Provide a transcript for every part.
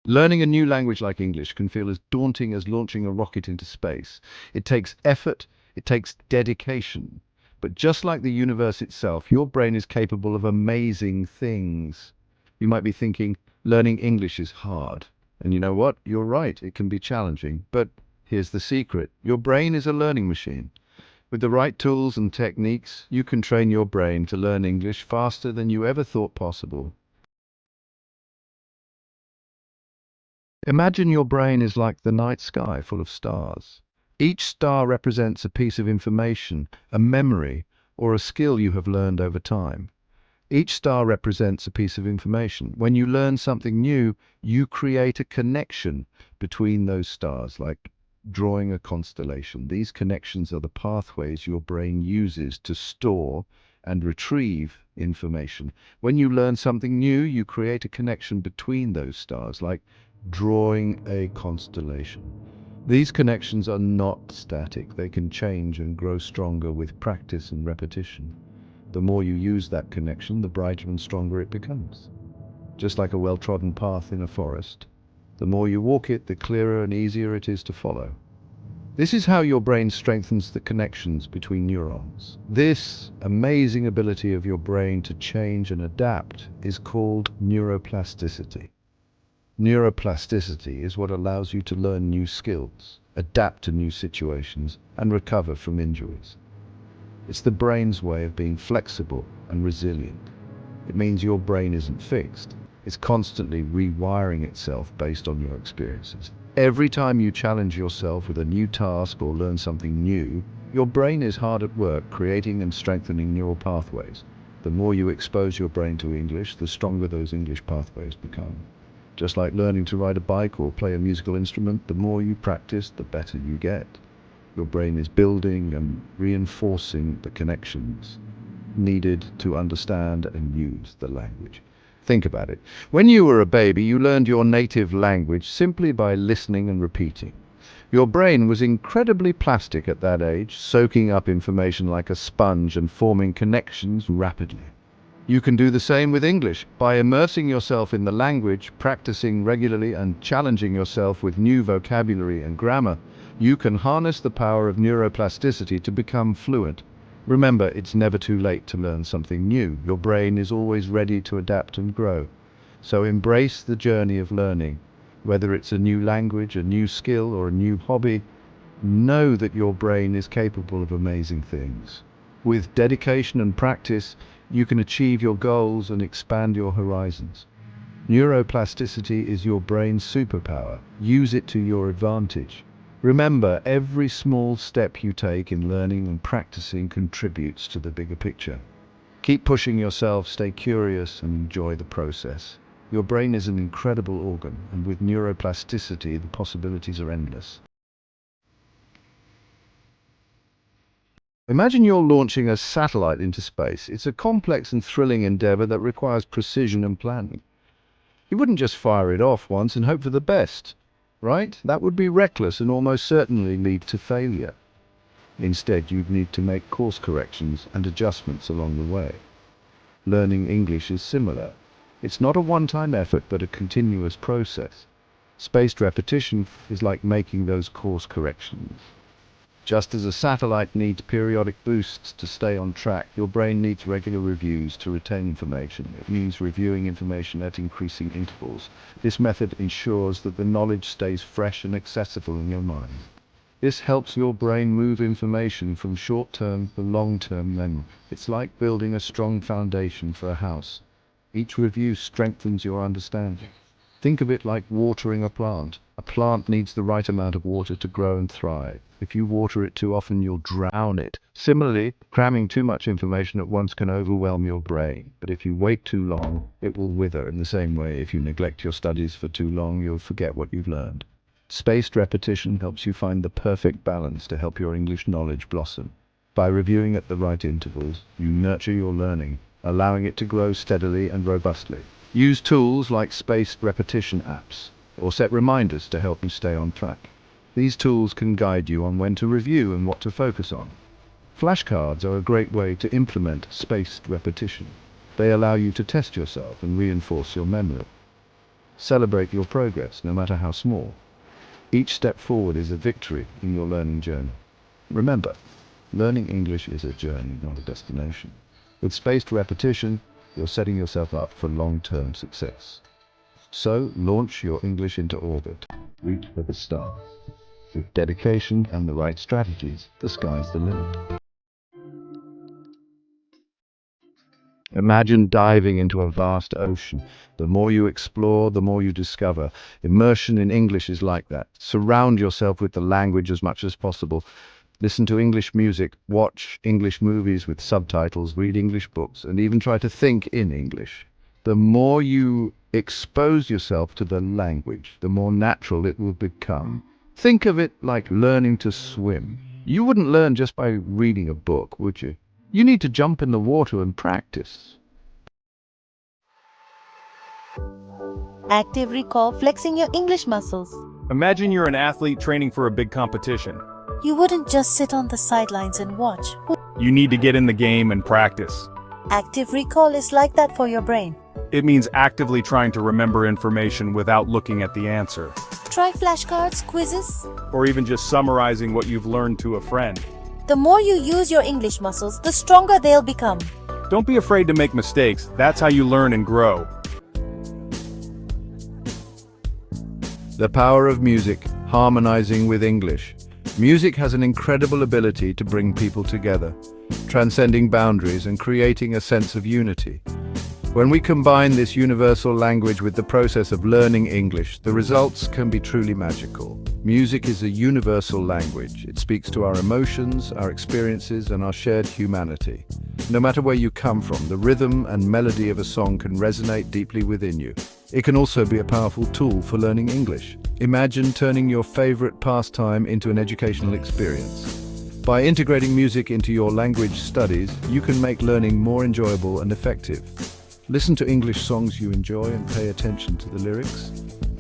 Learning a new language like English can feel as daunting as launching a rocket into space. It takes effort, it takes dedication. But just like the universe itself, your brain is capable of amazing things. You might be thinking, learning English is hard. And you know what? You're right, it can be challenging. But here's the secret. Your brain is a learning machine. With the right tools and techniques, you can train your brain to learn English faster than you ever thought possible. Imagine your brain is like the night sky full of stars. Each star represents a piece of information, a memory, or a skill you have learned over time. Each star represents a piece of information. When you learn something new, you create a connection between those stars, like drawing a constellation. These connections are the pathways your brain uses to store and retrieve information. When you learn something new, you create a connection between those stars, like drawing a constellation. These connections are not static. They can change and grow stronger with practice and repetition. The more you use that connection, the brighter and stronger it becomes. Just like a well-trodden path in a forest, the more you walk it, the clearer and easier it is to follow. This is how your brain strengthens the connections between neurons. This amazing ability of your brain to change and adapt is called neuroplasticity. Neuroplasticity is what allows you to learn new skills, adapt to new situations, and recover from injuries. It's the brain's way of being flexible and resilient. It means your brain isn't fixed. It's constantly rewiring itself based on your experiences. Every time you challenge yourself with a new task or learn something new, your brain is hard at work creating and strengthening neural pathways. The more you expose your brain to English, the stronger those English pathways become. Just like learning to ride a bike or play a musical instrument, the more you practice, the better you get. Your brain is building and reinforcing the connections needed to understand and use the language. Think about it. When you were a baby, you learned your native language simply by listening and repeating. Your brain was incredibly plastic at that age, soaking up information like a sponge and forming connections rapidly. You can do the same with English. By immersing yourself in the language, practicing regularly, and challenging yourself with new vocabulary and grammar, you can harness the power of neuroplasticity to become fluent. Remember, it's never too late to learn something new. Your brain is always ready to adapt and grow. So embrace the journey of learning. Whether it's a new language, a new skill, or a new hobby, know that your brain is capable of amazing things. With dedication and practice, you can achieve your goals and expand your horizons. Neuroplasticity is your brain's superpower. Use it to your advantage. Remember, every small step you take in learning and practicing contributes to the bigger picture. Keep pushing yourself, stay curious, and enjoy the process. Your brain is an incredible organ, and with neuroplasticity, the possibilities are endless. Imagine you're launching a satellite into space. It's a complex and thrilling endeavor that requires precision and planning. You wouldn't just fire it off once and hope for the best, right? That would be reckless and almost certainly lead to failure. Instead, you'd need to make course corrections and adjustments along the way. Learning English is similar. It's not a one-time effort, but a continuous process. Spaced repetition is like making those course corrections. Just as a satellite needs periodic boosts to stay on track, your brain needs regular reviews to retain information. It means reviewing information at increasing intervals. This method ensures that the knowledge stays fresh and accessible in your mind. This helps your brain move information from short-term to long-term memory. It's like building a strong foundation for a house. Each review strengthens your understanding. Think of it like watering a plant. A plant needs the right amount of water to grow and thrive. If you water it too often, you'll drown it. Similarly, cramming too much information at once can overwhelm your brain. But if you wait too long, it will wither. In the same way, if you neglect your studies for too long, you'll forget what you've learned. Spaced repetition helps you find the perfect balance to help your English knowledge blossom. By reviewing at the right intervals, you nurture your learning, allowing it to grow steadily and robustly. Use tools like spaced repetition apps, or set reminders to help you stay on track. These tools can guide you on when to review and what to focus on. Flashcards are a great way to implement spaced repetition. They allow you to test yourself and reinforce your memory. Celebrate your progress, no matter how small. Each step forward is a victory in your learning journey. Remember, learning English is a journey, not a destination. With spaced repetition, you're setting yourself up for long-term success. So, launch your English into orbit. Reach for the stars. With dedication and the right strategies, the sky's the limit. Imagine diving into a vast ocean. The more you explore, the more you discover. Immersion in English is like that. Surround yourself with the language as much as possible. Listen to English music, watch English movies with subtitles, read English books, and even try to think in English. The more you expose yourself to the language, the more natural it will become. Think of it like learning to swim. You wouldn't learn just by reading a book, would you? You need to jump in the water and practice. Active recall, flexing your English muscles. Imagine you're an athlete training for a big competition. You wouldn't just sit on the sidelines and watch. You need to get in the game and practice. Active recall is like that for your brain. It means actively trying to remember information without looking at the answer, Try flashcards, quizzes. or even just summarizing what you've learned to a friend. The more you use your English muscles, the stronger they'll become. Don't be afraid to make mistakes. That's how you learn and grow. The power of music, harmonizing with English. Music has an incredible ability to bring people together, transcending boundaries and creating a sense of unity. When we combine this universal language with the process of learning English, the results can be truly magical. Music is a universal language. It speaks to our emotions, our experiences, and our shared humanity. No matter where you come from, the rhythm and melody of a song can resonate deeply within you. It can also be a powerful tool for learning English. Imagine turning your favorite pastime into an educational experience. By integrating music into your language studies, you can make learning more enjoyable and effective. Listen to English songs you enjoy and pay attention to the lyrics.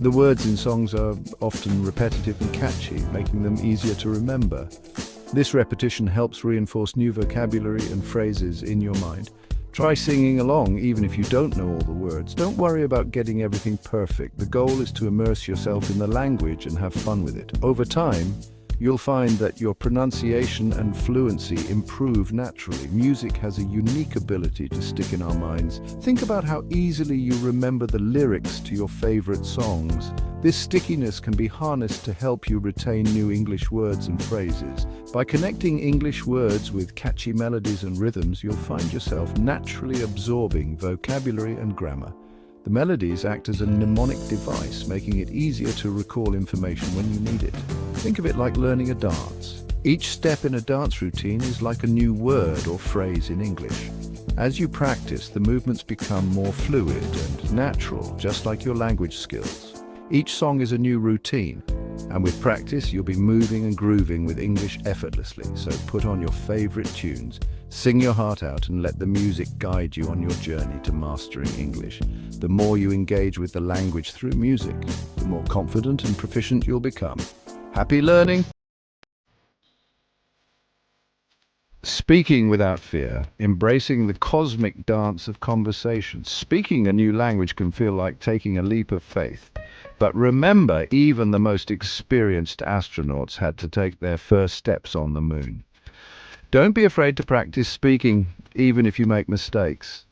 The words in songs are often repetitive and catchy, making them easier to remember. This repetition helps reinforce new vocabulary and phrases in your mind. Try singing along even if you don't know all the words. Don't worry about getting everything perfect. The goal is to immerse yourself in the language and have fun with it. Over time, you'll find that your pronunciation and fluency improve naturally. Music has a unique ability to stick in our minds. Think about how easily you remember the lyrics to your favorite songs. This stickiness can be harnessed to help you retain new English words and phrases. By connecting English words with catchy melodies and rhythms, you'll find yourself naturally absorbing vocabulary and grammar. The melodies act as a mnemonic device, making it easier to recall information when you need it. Think of it like learning a dance. Each step in a dance routine is like a new word or phrase in English. As you practice, the movements become more fluid and natural, just like your language skills. Each song is a new routine, and with practice, you'll be moving and grooving with English effortlessly. So put on your favorite tunes, sing your heart out, and let the music guide you on your journey to mastering English. The more you engage with the language through music, the more confident and proficient you'll become. Happy learning! Speaking without fear, embracing the cosmic dance of conversation. Speaking a new language can feel like taking a leap of faith. But remember, even the most experienced astronauts had to take their first steps on the moon. Don't be afraid to practice speaking, even if you make mistakes.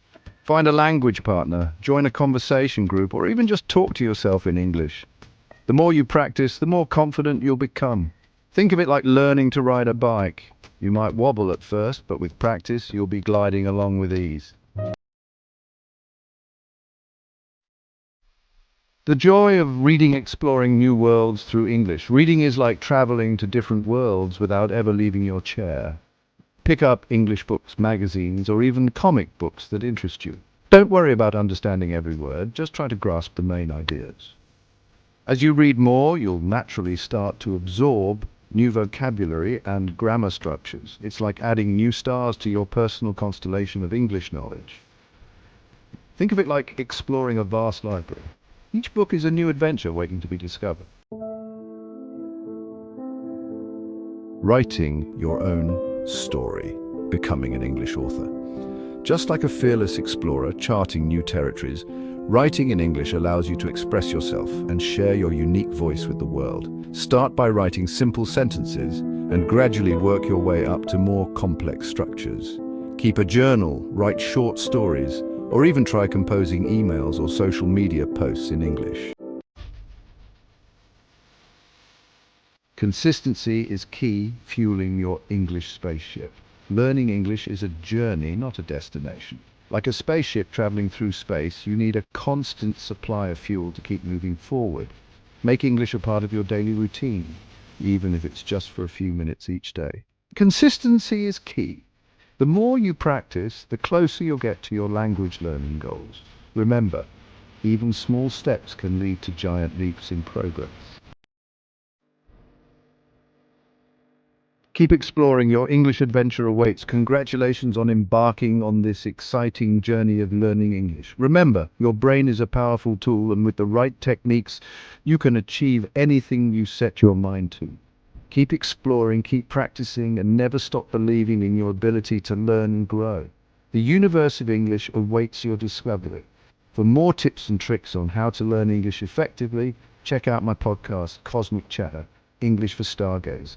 Find a language partner, join a conversation group, or even just talk to yourself in English. The more you practice, the more confident you'll become. Think of it like learning to ride a bike. You might wobble at first, but with practice, you'll be gliding along with ease. The joy of reading, exploring new worlds through English. Reading is like traveling to different worlds without ever leaving your chair. Pick up English books, magazines, or even comic books that interest you. Don't worry about understanding every word, just try to grasp the main ideas. As you read more, you'll naturally start to absorb new vocabulary and grammar structures. It's like adding new stars to your personal constellation of English knowledge. Think of it like exploring a vast library. Each book is a new adventure waiting to be discovered. Writing your own story, becoming an English author. Just like a fearless explorer charting new territories, Writing in English allows you to express yourself and share your unique voice with the world. Start by writing simple sentences and gradually work your way up to more complex structures. Keep a journal, write short stories, or even try composing emails or social media posts in English. Consistency is key, fueling your English spaceship. Learning English is a journey, not a destination. Like a spaceship traveling through space, you need a constant supply of fuel to keep moving forward. Make English a part of your daily routine, even if it's just for a few minutes each day. Consistency is key. The more you practice, the closer you'll get to your language learning goals. Remember, even small steps can lead to giant leaps in progress. Keep exploring. Your English adventure awaits. Congratulations on embarking on this exciting journey of learning English. Remember, your brain is a powerful tool, and with the right techniques, you can achieve anything you set your mind to. Keep exploring, keep practicing, and never stop believing in your ability to learn and grow. The universe of English awaits your discovery. For more tips and tricks on how to learn English effectively, check out my podcast, Cosmic Chatter, English for Stargazers.